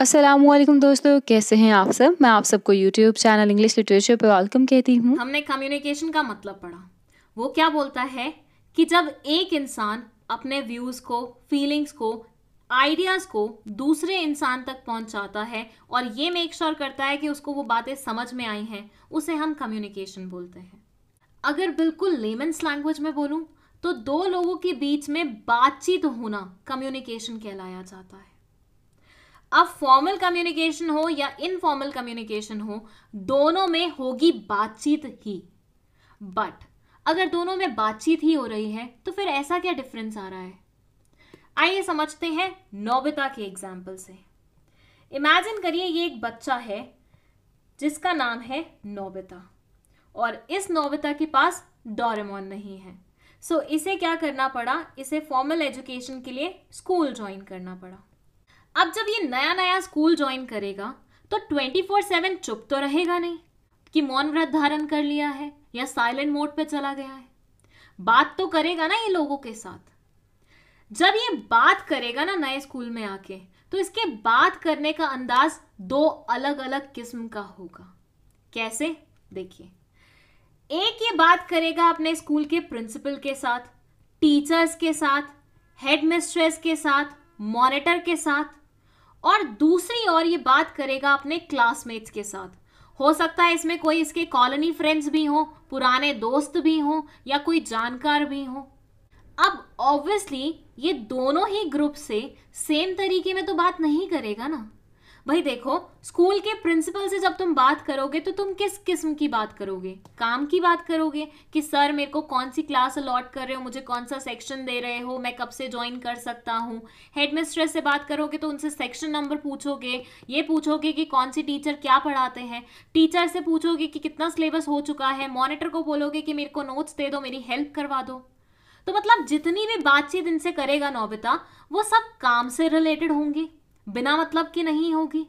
अस्सलामुअलैकुम दोस्तों, कैसे हैं आप सब। मैं आप सबको यूट्यूब चैनल इंग्लिश लिटरेचर पे वेलकम कहती हूँ। हमने कम्युनिकेशन का मतलब पढ़ा। वो क्या बोलता है कि जब एक इंसान अपने व्यूज को, फीलिंग्स को, आइडियाज को दूसरे इंसान तक पहुंचाता है और ये मेक श्योर करता है कि उसको वो बातें समझ में आई हैं, उसे हम कम्युनिकेशन बोलते हैं। अगर बिल्कुल लेमन्स लैंग्वेज में बोलूं तो दो लोगों के बीच में बातचीत होना कम्युनिकेशन कहलाया जाता है। अब फॉर्मल कम्युनिकेशन हो या इनफॉर्मल कम्युनिकेशन हो, दोनों में होगी बातचीत ही। बट अगर दोनों में बातचीत ही हो रही है तो फिर ऐसा क्या डिफरेंस आ रहा है? आइए समझते हैं नोबिता के एग्जाम्पल से। इमेजिन करिए ये एक बच्चा है जिसका नाम है नोबिता, और इस नोबिता के पास डोरेमोन नहीं है। सो इसे क्या करना पड़ा? इसे फॉर्मल एजुकेशन के लिए स्कूल ज्वाइन करना पड़ा। अब जब ये नया नया स्कूल ज्वाइन करेगा तो 24/7 चुप तो रहेगा नहीं कि मौन व्रत धारण कर लिया है या साइलेंट मोड पे चला गया है। बात तो करेगा ना ये लोगों के साथ। जब ये बात करेगा ना नए स्कूल में आके, तो इसके बात करने का अंदाज दो अलग अलग किस्म का होगा। कैसे? देखिए, एक ये बात करेगा अपने स्कूल के प्रिंसिपल के साथ, टीचर्स के साथ, हेडमिस्ट्रेस के साथ, मॉनिटर के साथ, और दूसरी ओर ये बात करेगा अपने क्लासमेट्स के साथ। हो सकता है इसमें कोई इसके कॉलोनी फ्रेंड्स भी हो, पुराने दोस्त भी हो, या कोई जानकार भी हो। अब ऑब्वियसली ये दोनों ही ग्रुप से सेम तरीके में तो बात नहीं करेगा ना। भाई देखो, स्कूल के प्रिंसिपल से जब तुम बात करोगे तो तुम किस किस्म की बात करोगे? काम की बात करोगे कि सर मेरे को कौन सी क्लास अलॉट कर रहे हो, मुझे कौन सा सेक्शन दे रहे हो, मैं कब से ज्वाइन कर सकता हूँ। हेडमिस्ट्रेस से बात करोगे तो उनसे सेक्शन नंबर पूछोगे, ये पूछोगे कि कौन सी टीचर क्या पढ़ाते हैं। टीचर से पूछोगे कि कितना सिलेबस हो चुका है। मॉनिटर को बोलोगे कि मेरे को नोट्स दे दो, मेरी हेल्प करवा दो। तो मतलब जितनी भी बातचीत इनसे करेगा नोबिता, वो सब काम से रिलेटेड होंगी, बिना मतलब की नहीं होगी।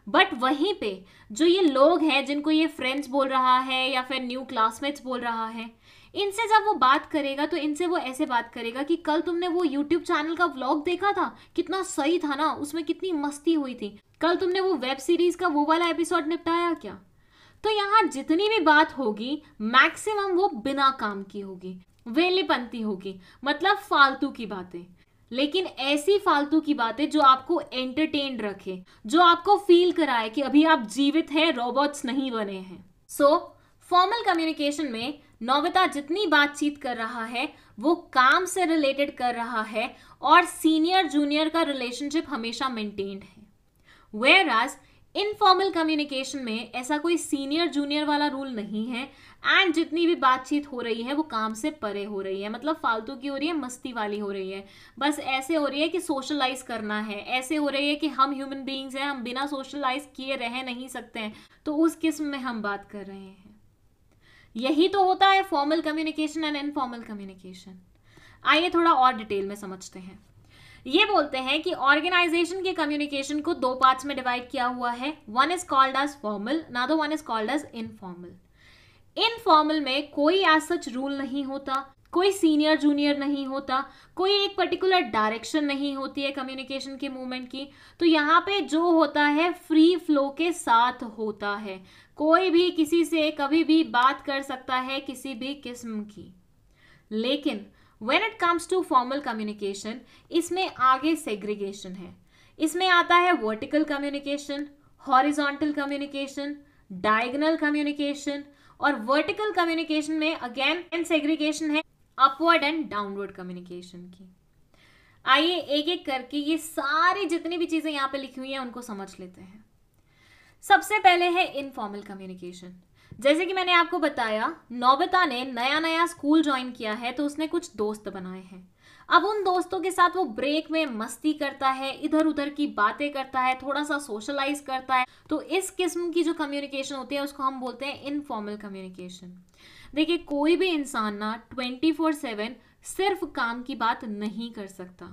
बट वहीं पे जो ये लोग हैं जिनको ये फ्रेंड्स बोल रहा है या फिर न्यू क्लासमेट्स बोल रहा है, इनसे जब वो बात करेगा तो इनसे वो ऐसे बात करेगा कि कल तुमने वो यूट्यूब चैनल का व्लॉग देखा था, कितना सही था ना, उसमें कितनी मस्ती हुई थी। कल तुमने वो वेब सीरीज का वो वाला एपिसोड निपटाया क्या? तो यहाँ जितनी भी बात होगी मैक्सिमम वो बिना काम की होगी, वेलेपंती होगी, मतलब फालतू की बातें। लेकिन ऐसी फालतू की बातें जो आपको एंटरटेन्ड रखे, जो आपको फील कराए कि अभी आप जीवित हैं, रोबोट्स नहीं बने हैं। सो फॉर्मल कम्युनिकेशन में नोबिता जितनी बातचीत कर रहा है वो काम से रिलेटेड कर रहा है, और सीनियर जूनियर का रिलेशनशिप हमेशा मेंटेन्ड है। वेयरएज इनफॉर्मल कम्युनिकेशन में ऐसा कोई सीनियर जूनियर वाला रूल नहीं है, एंड जितनी भी बातचीत हो रही है वो काम से परे हो रही है, मतलब फालतू की हो रही है, मस्ती वाली हो रही है। बस ऐसे हो रही है कि सोशलाइज करना है, ऐसे हो रही है कि हम ह्यूमन बीइंग्स हैं, हम बिना सोशलाइज किए रह नहीं सकते हैं, तो उस किस्म में हम बात कर रहे हैं। यही तो होता है formal communication and informal communication. आइए थोड़ा और डिटेल में समझते हैं। ये बोलते हैं कि ऑर्गेनाइजेशन के कम्युनिकेशन को दो पार्ट्स में डिवाइड किया हुआ है। One is called as formal, another one is called as informal. Informal में कोई एज सच रूल नहीं होता, कोई सीनियर जूनियर नहीं होता, कोई एक पर्टिकुलर डायरेक्शन नहीं होती है कम्युनिकेशन के मूवमेंट की। तो यहाँ पे जो होता है फ्री फ्लो के साथ होता है, कोई भी किसी से कभी भी बात कर सकता है किसी भी किस्म की। लेकिन when it comes to formal communication, इसमें आगे segregation है। इसमें आता है vertical communication, horizontal communication, diagonal communication, और vertical communication में again segregation है upward and downward communication की। आइए एक एक करके ये सारी जितनी भी चीजें यहाँ पे लिखी हुई हैं उनको समझ लेते हैं। सबसे पहले है इनफॉर्मल कम्युनिकेशन। जैसे कि मैंने आपको बताया, नोबिता ने नया नया स्कूल ज्वाइन किया है तो उसने कुछ दोस्त बनाए हैं। अब उन दोस्तों के साथ वो ब्रेक में मस्ती करता है, इधर उधर की बातें करता है, थोड़ा सा सोशलाइज करता है। तो इस किस्म की जो कम्युनिकेशन होती है उसको हम बोलते हैं इनफॉर्मल कम्युनिकेशन। देखिए, कोई भी इंसान ना 24/7 सिर्फ काम की बात नहीं कर सकता।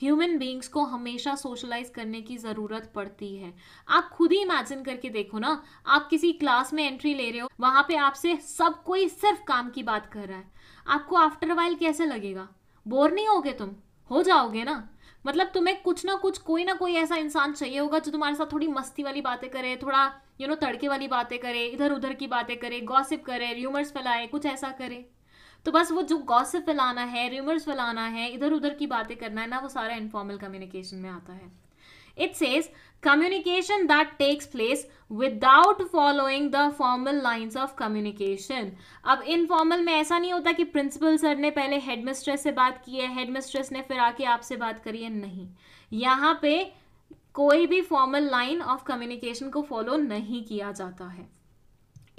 ह्यूमन बीइंग्स को हमेशा सोशलाइज करने की ज़रूरत पड़ती है। आप खुद ही इमेजिन करके देखो ना, आप किसी क्लास में एंट्री ले रहे हो, वहां पे आपसे सब कोई सिर्फ काम की बात कर रहा है, आपको आफ्टर वाइल कैसे लगेगा? बोर नहीं होगे तुम? हो जाओगे ना। मतलब तुम्हें कुछ ना कुछ, कोई ना कोई ऐसा इंसान चाहिए होगा जो तुम्हारे साथ थोड़ी मस्ती वाली बातें करे, थोड़ा तड़के वाली बातें करे, इधर उधर की बातें करे, गॉसिप करे, र्यूमर्स फैलाए, कुछ ऐसा करे। तो बस वो जो गॉसिप फैलाना है, र्यूमर्स फैलाना है, इधर उधर की बातें करना है ना, वो सारा इनफॉर्मल कम्युनिकेशन में आता है। It says communication that takes place without following the formal lines of communication. अब इनफॉर्मल में ऐसा नहीं होता कि प्रिंसिपल सर ने पहले हेडमिस्ट्रेस से बात की है, हेडमिस्ट्रेस ने फिर आके आपसे बात करी है, नहीं। यहाँ पे कोई भी फॉर्मल लाइन ऑफ कम्युनिकेशन को फॉलो नहीं किया जाता है।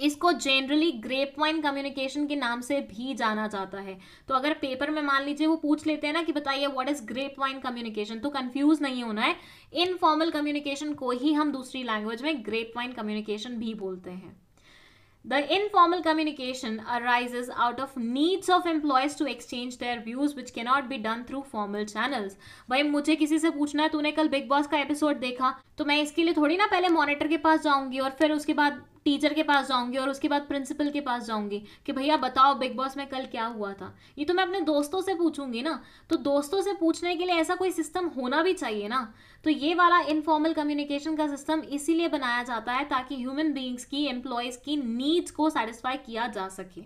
इसको जनरली ग्रेप वाइन कम्युनिकेशन के नाम से भी जाना जाता है। तो अगर पेपर में मान लीजिए वो पूछ लेते हैं ना कि बताइए what is grapevine communication, तो कंफ्यूज नहीं होना है। इनफॉर्मल कम्युनिकेशन को ही हम दूसरी लैंग्वेज में ग्रेप वाइन कम्युनिकेशन भी बोलते हैं। The informal communication arises out of needs of employees to exchange their views which cannot be done through formal channels. भाई मुझे किसी से पूछना है तूने कल बिग बॉस का एपिसोड देखा, तो मैं इसके लिए थोड़ी ना पहले मॉनिटर के पास जाऊंगी और फिर उसके बाद टीचर के पास जाऊंगी और उसके बाद प्रिंसिपल के पास जाऊंगी कि भैया बताओ बिग बॉस में कल क्या हुआ था। ये तो मैं अपने दोस्तों से पूछूंगी ना। तो दोस्तों से पूछने के लिए ऐसा कोई सिस्टम होना भी चाहिए ना। तो ये वाला इनफॉर्मल कम्युनिकेशन का सिस्टम इसीलिए बनाया जाता है ताकि ह्यूमन बीइंग्स की, एम्प्लॉयज की नीड्स को सेटिस्फाई किया जा सके।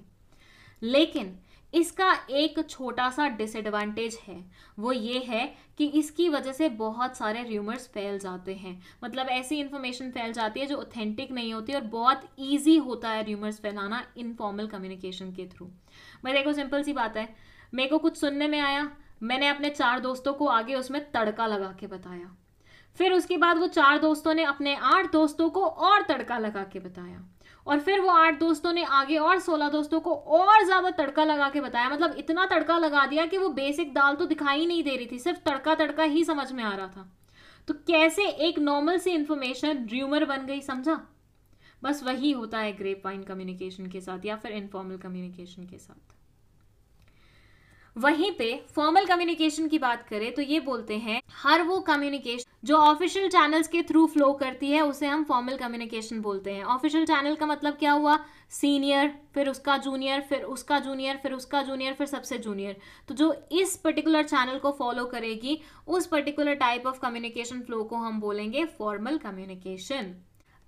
लेकिन इसका एक छोटा सा डिसएडवांटेज है, वो ये है कि इसकी वजह से बहुत सारे र्यूमर्स फैल जाते हैं। मतलब ऐसी इंफॉर्मेशन फैल जाती है जो ऑथेंटिक नहीं होती और बहुत ईजी होता है र्यूमर्स फैलाना इनफॉर्मल कम्युनिकेशन के थ्रू। मैं देखो सिंपल सी बात है, मेरे को कुछ सुनने में आया, मैंने अपने 4 दोस्तों को आगे उसमें तड़का लगा के बताया, फिर उसके बाद वो 4 दोस्तों ने अपने 8 दोस्तों को और तड़का लगा के बताया, और फिर वो 8 दोस्तों ने आगे और 16 दोस्तों को और ज्यादा तड़का लगा के बताया। मतलब इतना तड़का लगा दिया कि वो बेसिक दाल तो दिखाई नहीं दे रही थी, सिर्फ तड़का तड़का ही समझ में आ रहा था। तो कैसे एक नॉर्मल सी इंफॉर्मेशन र्यूमर बन गई, समझा? बस वही होता है ग्रेप वाइन कम्युनिकेशन के साथ या फिर इनफॉर्मल कम्युनिकेशन के साथ। वहीं पे फॉर्मल कम्युनिकेशन की बात करें तो ये बोलते हैं हर वो कम्युनिकेशन जो ऑफिशियल चैनल्स के थ्रू फ्लो करती है उसे हम फॉर्मल कम्युनिकेशन बोलते हैं। ऑफिशियल चैनल का मतलब क्या हुआ? सीनियर, फिर उसका जूनियर, फिर उसका जूनियर, फिर उसका जूनियर, फिर सबसे जूनियर। तो जो इस पर्टिकुलर चैनल को फॉलो करेगी उस particular type of communication flow को हम बोलेंगे फॉर्मल कम्युनिकेशन।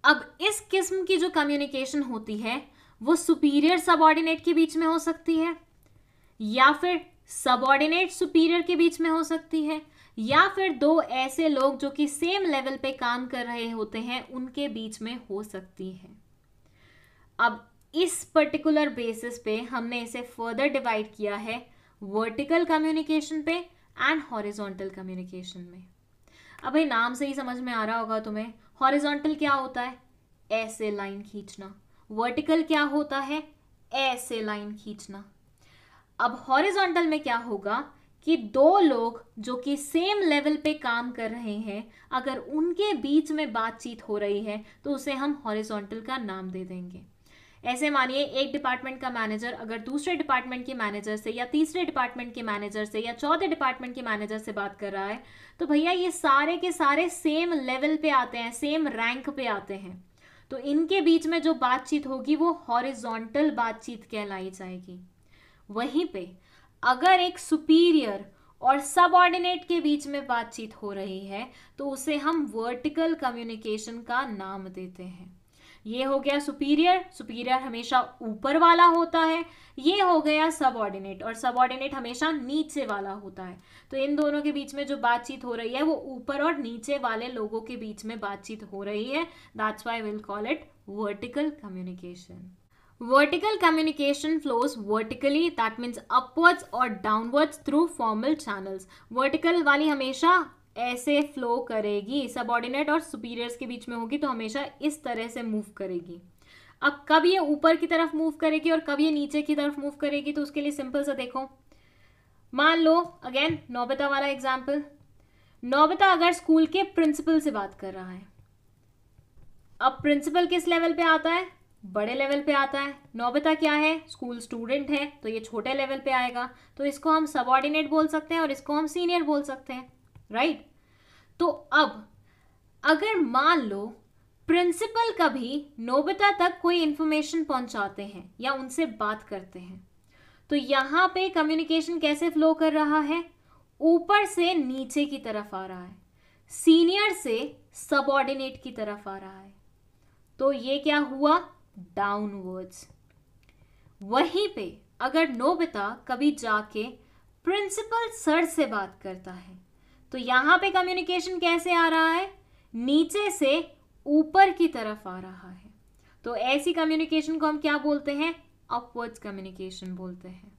अब इस किस्म की जो कम्युनिकेशन होती है वो सुपीरियर सबऑर्डिनेट के बीच में हो सकती है, या फिर सबऑर्डिनेट सुपीरियर के बीच में हो सकती है, या फिर 2 ऐसे लोग जो कि सेम लेवल पे काम कर रहे होते हैं उनके बीच में हो सकती है। अब इस पर्टिकुलर बेसिस पे हमने इसे फर्दर डिवाइड किया है वर्टिकल कम्युनिकेशन पे एंड हॉरिजॉन्टल कम्युनिकेशन में। अब भाई नाम से ही समझ में आ रहा होगा तुम्हें, हॉरिजॉन्टल क्या होता है? ऐसे लाइन खींचना। वर्टिकल क्या होता है? ऐसे लाइन खींचना। अब हॉरिजॉन्टल में क्या होगा कि 2 लोग जो कि सेम लेवल पे काम कर रहे हैं अगर उनके बीच में बातचीत हो रही है तो उसे हम हॉरिजॉन्टल का नाम दे देंगे। ऐसे मानिए एक डिपार्टमेंट का मैनेजर अगर दूसरे डिपार्टमेंट के मैनेजर से या तीसरे डिपार्टमेंट के मैनेजर से या चौथे डिपार्टमेंट के मैनेजर से बात कर रहा है, तो भैया ये सारे के सारे सेम लेवल पे आते हैं, सेम रैंक पे आते हैं। तो इनके बीच में जो बातचीत होगी वो हॉरिजॉन्टल बातचीत कहलाई जाएगी। वहीं पे अगर एक सुपीरियर और सबऑर्डिनेट के बीच में बातचीत हो रही है तो उसे हम वर्टिकल कम्युनिकेशन का नाम देते हैं। ये हो गया सुपीरियर, सुपीरियर हमेशा ऊपर वाला होता है। ये हो गया सबऑर्डिनेट, और सबऑर्डिनेट हमेशा नीचे वाला होता है। तो इन दोनों के बीच में जो बातचीत हो रही है वो ऊपर और नीचे वाले लोगों के बीच में बातचीत हो रही है। That's why we will call it vertical communication. Vertical communication flows vertically, that means upwards or downwards through formal channels. Vertical वाली हमेशा ऐसे फ्लो करेगी, सबऑर्डिनेट और सुपीरियर्स के बीच में होगी तो हमेशा इस तरह से मूव करेगी। अब कब ये ऊपर की तरफ मूव करेगी और कब ये नीचे की तरफ मूव करेगी, तो उसके लिए सिंपल सा देखो। मान लो अगेन नोबिता वाला एग्जाम्पल, नोबिता अगर स्कूल के प्रिंसिपल से बात कर रहा है, अब प्रिंसिपल किस लेवल पे आता है? बड़े लेवल पे आता है। नोबिता क्या है? स्कूल स्टूडेंट है, तो ये छोटे लेवल पे आएगा। तो इसको हम सबऑर्डिनेट बोल सकते हैं और इसको हम सीनियर बोल सकते हैं, राइट? तो अब अगर मान लो प्रिंसिपल कभी नोबिता तक कोई इंफॉर्मेशन पहुंचाते हैं या उनसे बात करते हैं, तो यहां पे कम्युनिकेशन कैसे फ्लो कर रहा है? ऊपर से नीचे की तरफ आ रहा है, सीनियर से सबऑर्डिनेट की तरफ आ रहा है, तो ये क्या हुआ, डाउनवर्ड्स। वहीं पे अगर नोबिता कभी जाके प्रिंसिपल सर से बात करता है तो यहां पे कम्युनिकेशन कैसे आ रहा है, नीचे से ऊपर की तरफ आ रहा है। तो ऐसी कम्युनिकेशन को हम क्या बोलते हैं, अपवर्ड्स कम्युनिकेशन बोलते हैं।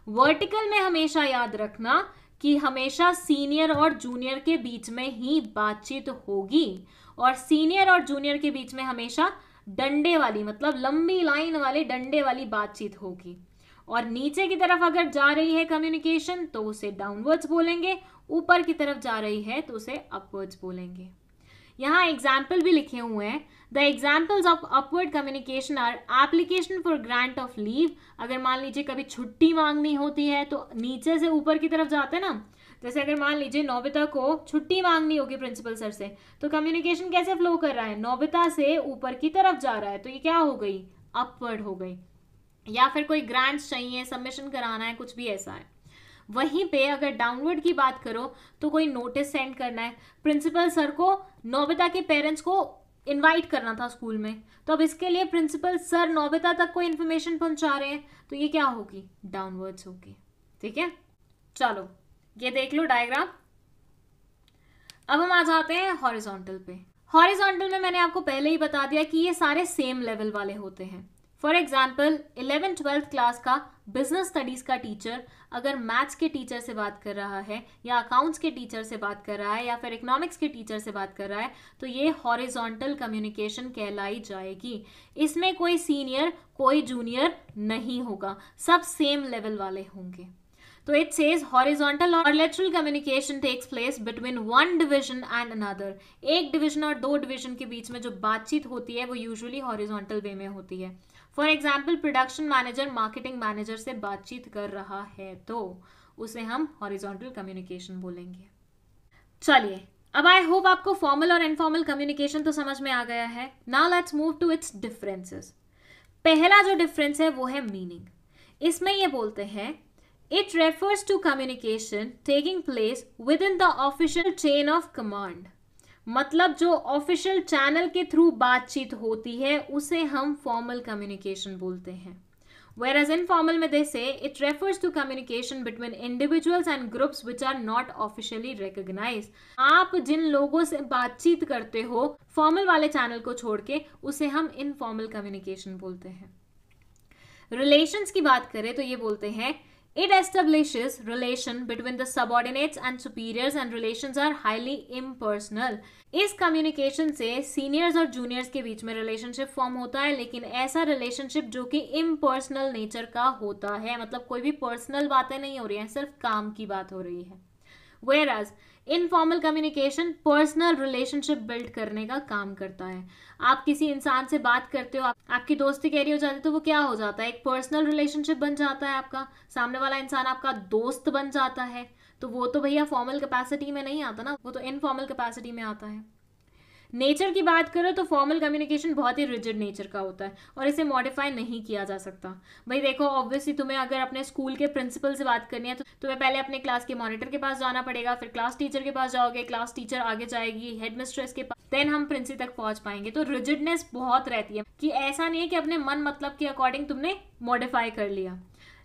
वर्टिकल में हमेशा याद रखना कि हमेशा सीनियर और जूनियर के बीच में ही बातचीत होगी, और सीनियर और जूनियर के बीच में हमेशा डंडे वाली, मतलब लंबी लाइन वाले डंडे वाली बातचीत होगी। और नीचे की तरफ अगर जा रही है कम्युनिकेशन तो उसे डाउनवर्ड्स बोलेंगे, ऊपर की तरफ जा रही है तो उसे अपवर्ड्स बोलेंगे। यहाँ एग्जाम्पल भी लिखे हुए हैं। The examples of upward communication are application for grant of leave. अगर मान लीजिए कभी छुट्टी मांगनी होती है तो नीचे से ऊपर की तरफ जाते हैं ना, जैसे अगर मान लीजिए नोबिता को छुट्टी मांगनी होगी प्रिंसिपल सर से, तो कम्युनिकेशन कैसे फ्लो कर रहा है, नोबिता से ऊपर की तरफ जा रहा है, तो ये क्या हो गई, अपवर्ड हो गई। या फिर कोई ग्रांट्स चाहिए, सबमिशन कराना है, कुछ भी ऐसा है। वहीं पे अगर डाउनवर्ड की बात करो तो कोई नोटिस सेंड करना है, प्रिंसिपल सर को नोबिता के पेरेंट्स को इनवाइट करना था स्कूल में, तो अब इसके लिए प्रिंसिपल सर नोबिता तक कोई इन्फॉर्मेशन पहुंचा रहे हैं, तो ये क्या होगी, डाउनवर्ड्स होगी। ठीक है, चलो ये देख लो डायग्राम। अब हम आ जाते हैं हॉरिजॉन्टल पे। हॉरिजॉन्टल में मैंने आपको पहले ही बता दिया कि ये सारे सेम लेवल वाले होते हैं। फॉर एग्जाम्पल 11th-12th क्लास का बिजनेस स्टडीज का टीचर अगर मैथ्स के टीचर से बात कर रहा है, या अकाउंट्स के टीचर से बात कर रहा है, या फिर इकोनॉमिक्स के टीचर से बात कर रहा है, तो ये हॉरिजॉन्टल कम्युनिकेशन कहलाई जाएगी। इसमें कोई सीनियर कोई जूनियर नहीं होगा, सब सेम लेवल वाले होंगे। तो इट सेज हॉरिजॉन्टल और lateral communication takes place between one division and another. एक डिवीजन और दो डिवीजन के बीच में जो बातचीत होती है वो यूजुअली हॉरिजॉन्टल वे में होती है। For example production manager marketing manager से बातचीत कर रहा है तो उसे हम हॉरिजॉन्टल कम्युनिकेशन बोलेंगे। चलिए, अब आई होप आपको फॉर्मल और इनफॉर्मल कम्युनिकेशन तो समझ में आ गया है। Now let's move to its differences. पहला जो डिफरेंस है वो है मीनिंग। इसमें ये बोलते हैं it refers to communication taking place within the official chain of command. मतलब जो ऑफिशियल चैनल के थ्रू बातचीत होती है उसे हम फॉर्मल कम्युनिकेशन बोलते हैं। Whereas informal में they say it refers to communication between individuals and groups which are not officially recognized। आप जिन लोगों से बातचीत करते हो फॉर्मल वाले चैनल को छोड़ के उसे हम इनफॉर्मल कम्युनिकेशन बोलते हैं। रिलेशंस की बात करें तो ये बोलते हैं it establishes relation between the subordinates and superiors and relations are highly impersonal। इस कम्युनिकेशन से सीनियर्स और जूनियर्स के बीच में रिलेशनशिप फॉर्म होता है, लेकिन ऐसा रिलेशनशिप जो कि इम्पर्सनल नेचर का होता है, मतलब कोई भी पर्सनल बातें नहीं हो रही हैं, सिर्फ काम की बात हो रही है। Whereas informal communication personal relationship build करने का काम करता है। आप किसी इंसान से बात करते हो, आपकी दोस्ती गहरी हो जाती है, तो वो क्या हो जाता है, एक पर्सनल रिलेशनशिप बन जाता है, आपका सामने वाला इंसान आपका दोस्त बन जाता है। तो वो तो भैया फॉर्मल कैपेसिटी में नहीं आता ना, वो तो इनफॉर्मल कैपेसिटी में आता है। नेचर की बात करो तो फॉर्मल कम्युनिकेशन बहुत ही रिजिड नेचर का होता है और इसे मॉडिफाई नहीं किया जा सकता। भाई देखो, ऑब्वियसली तुम्हें अगर अपने स्कूल के प्रिंसिपल से बात करनी है तो तुम्हें पहले अपने क्लास के मॉनिटर के पास जाना पड़ेगा, फिर क्लास टीचर के पास जाओगे, क्लास टीचर आगे जाएगी हेड मिस्ट्रेस के पास, देन हम प्रिंसिपल तक पहुंच पाएंगे। तो रिजिडनेस बहुत रहती है कि ऐसा नहीं है कि अपने मन मतलब के अकॉर्डिंग तुमने मॉडिफाई कर लिया।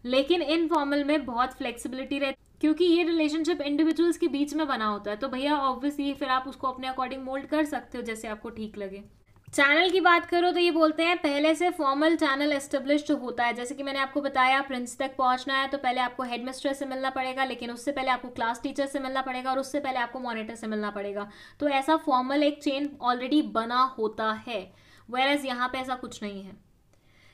लेकिन इनफॉर्मल में बहुत फ्लेक्सिबिलिटी रहती है क्योंकि ये रिलेशनशिप इंडिविजुअल्स के बीच में बना होता है, तो भैया ऑब्वियसली फिर आप उसको अपने अकॉर्डिंग मोल्ड कर सकते हो जैसे आपको ठीक लगे। चैनल की बात करो तो ये बोलते हैं पहले से फॉर्मल चैनल एस्टेब्लिश्ड होता है। जैसे कि मैंने आपको बताया प्रिंस तक पहुंचना है तो पहले आपको हेड मिस्ट्रेस से मिलना पड़ेगा, लेकिन उससे पहले आपको क्लास टीचर से मिलना पड़ेगा और उससे पहले आपको मॉनिटर से मिलना पड़ेगा। तो ऐसा फॉर्मल एक चेन ऑलरेडी बना होता है, वेयरएज यहाँ पे ऐसा कुछ नहीं है।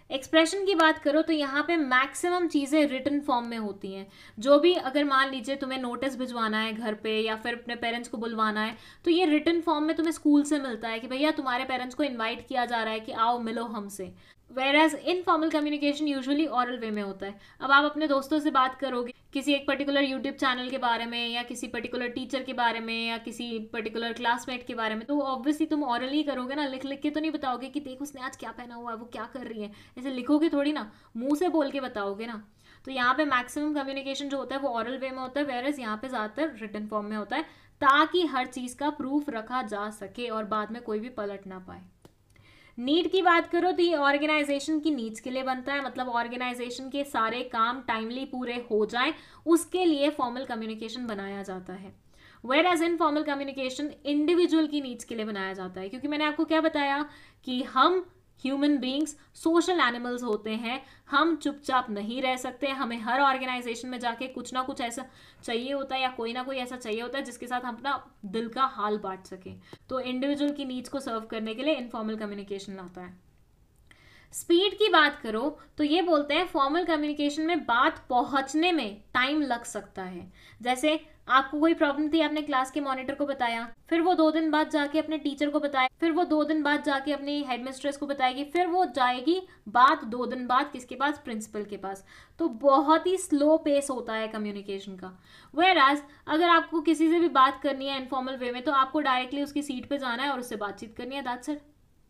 एक्सप्रेशन की बात करो तो यहाँ पे मैक्सिमम चीज़ें रिटन फॉर्म में होती हैं। जो भी अगर मान लीजिए तुम्हें नोटिस भिजवाना है घर पे या फिर अपने पेरेंट्स को बुलवाना है तो ये रिटन फॉर्म में तुम्हें स्कूल से मिलता है कि भैया तुम्हारे पेरेंट्स को इनवाइट किया जा रहा है कि आओ मिलो हमसे। Whereas informal communication usually oral way में होता है। अब आप अपने दोस्तों से बात करोगे किसी एक पर्टिकुलर यूट्यूब चैनल के बारे में या किसी पर्टिकुलर टीचर के बारे में या किसी पर्टिकुलर क्लासमेट के बारे में, तो ऑब्वियसली तुम ऑरल ही करोगे ना, लिख लिख के तो नहीं बताओगे कि देख उसने आज क्या पहना हुआ है, वो क्या कर रही है, ऐसे लिखोगे थोड़ी ना, मुंह से बोल के बताओगे ना। तो यहाँ पे मैक्सिमम कम्युनिकेशन जो होता है वो ऑरल वे में होता है, वेयरएज यहाँ पे ज़्यादातर रिटन फॉर्म में होता है, ताकि हर चीज़ का प्रूफ रखा जा सके और बाद में कोई भी पलट ना पाए। नीड की बात करो तो ये ऑर्गेनाइजेशन की नीड्स के लिए बनता है, मतलब ऑर्गेनाइजेशन के सारे काम टाइमली पूरे हो जाएं, उसके लिए फॉर्मल कम्युनिकेशन बनाया जाता है। Whereas informal communication individual की नीड्स के लिए बनाया जाता है, क्योंकि मैंने आपको क्या बताया कि हम ह्यूमन बींग्स सोशल एनिमल्स होते हैं, हम चुपचाप नहीं रह सकते, हमें हर ऑर्गेनाइजेशन में जाके कुछ ना कुछ ऐसा चाहिए होता है या कोई ना कोई ऐसा चाहिए होता है जिसके साथ हम अपना दिल का हाल बांट सके। तो इंडिविजुअल की नीड्स को सर्व करने के लिए इनफॉर्मल कम्युनिकेशन आता है। स्पीड की बात करो तो ये बोलते हैं फॉर्मल कम्युनिकेशन में बात पहुंचने में टाइम लग सकता है। जैसे आपको कोई प्रॉब्लम थी, आपने क्लास के मॉनिटर को बताया, फिर वो 2 दिन बाद जाके अपने टीचर को बताया, फिर वो 2 दिन बाद जाके अपनी हेडमिस्ट्रेस को बताएगी, फिर वो जाएगी बात 2 दिन बाद किसके पास, प्रिंसिपल के पास। तो बहुत ही स्लो पेस होता है कम्युनिकेशन का। वेयर एज अगर आपको किसी से भी बात करनी है इनफॉर्मल वे में तो आपको डायरेक्टली उसकी सीट पे जाना है और उससे बातचीत करनी है, दैट्स इट।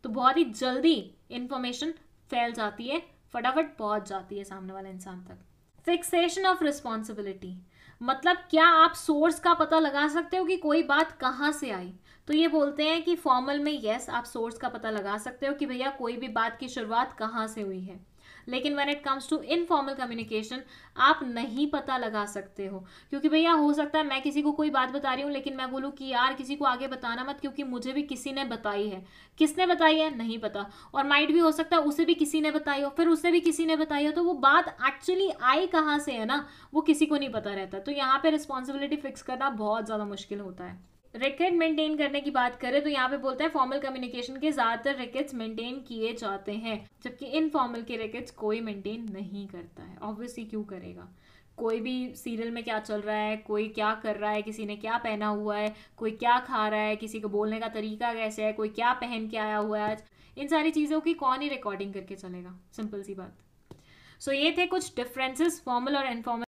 तो बहुत ही जल्दी इंफॉर्मेशन फैल जाती है, फटाफट पहुंच जाती है सामने वाले इंसान तक। फिक्सेशन ऑफ रिस्पॉन्सिबिलिटी, मतलब क्या आप सोर्स का पता लगा सकते हो कि कोई बात कहाँ से आई। तो ये बोलते हैं कि फॉर्मल में यस आप सोर्स का पता लगा सकते हो कि भैया कोई भी बात की शुरुआत कहाँ से हुई है, लेकिन when it comes to informal communication आप नहीं पता लगा सकते हो, क्योंकि भैया हो सकता है मैं किसी को कोई बात बता रही हूँ लेकिन मैं बोलूँ कि यार किसी को आगे बताना मत क्योंकि मुझे भी किसी ने बताई है, किसने बताई है नहीं पता, और माइट भी हो सकता है उसे भी किसी ने बताई हो, फिर उसे भी किसी ने बताई हो, तो वो बात एक्चुअली आई कहाँ से है ना, वो किसी को नहीं पता रहता। तो यहाँ पे रिस्पॉन्सिबिलिटी फिक्स करना बहुत ज़्यादा मुश्किल होता है। रिकॉर्ड मेंटेन करने की बात करें तो यहाँ पे बोलते हैं फॉर्मल कम्युनिकेशन के ज़्यादातर रिकॉर्ड्स मेंटेन किए जाते हैं, जबकि इनफॉर्मल के रिकॉर्ड्स कोई मेंटेन नहीं करता है। ऑब्वियसली क्यों करेगा, कोई भी सीरियल में क्या चल रहा है, कोई क्या कर रहा है, किसी ने क्या पहना हुआ है, कोई क्या खा रहा है, किसी को बोलने का तरीका कैसे है, कोई क्या पहन के आया हुआ है आज, इन सारी चीज़ों की कौन ही रिकॉर्डिंग करके चलेगा, सिंपल सी बात। सो ये थे कुछ डिफरेंसेस फॉर्मल और इनफॉर्मल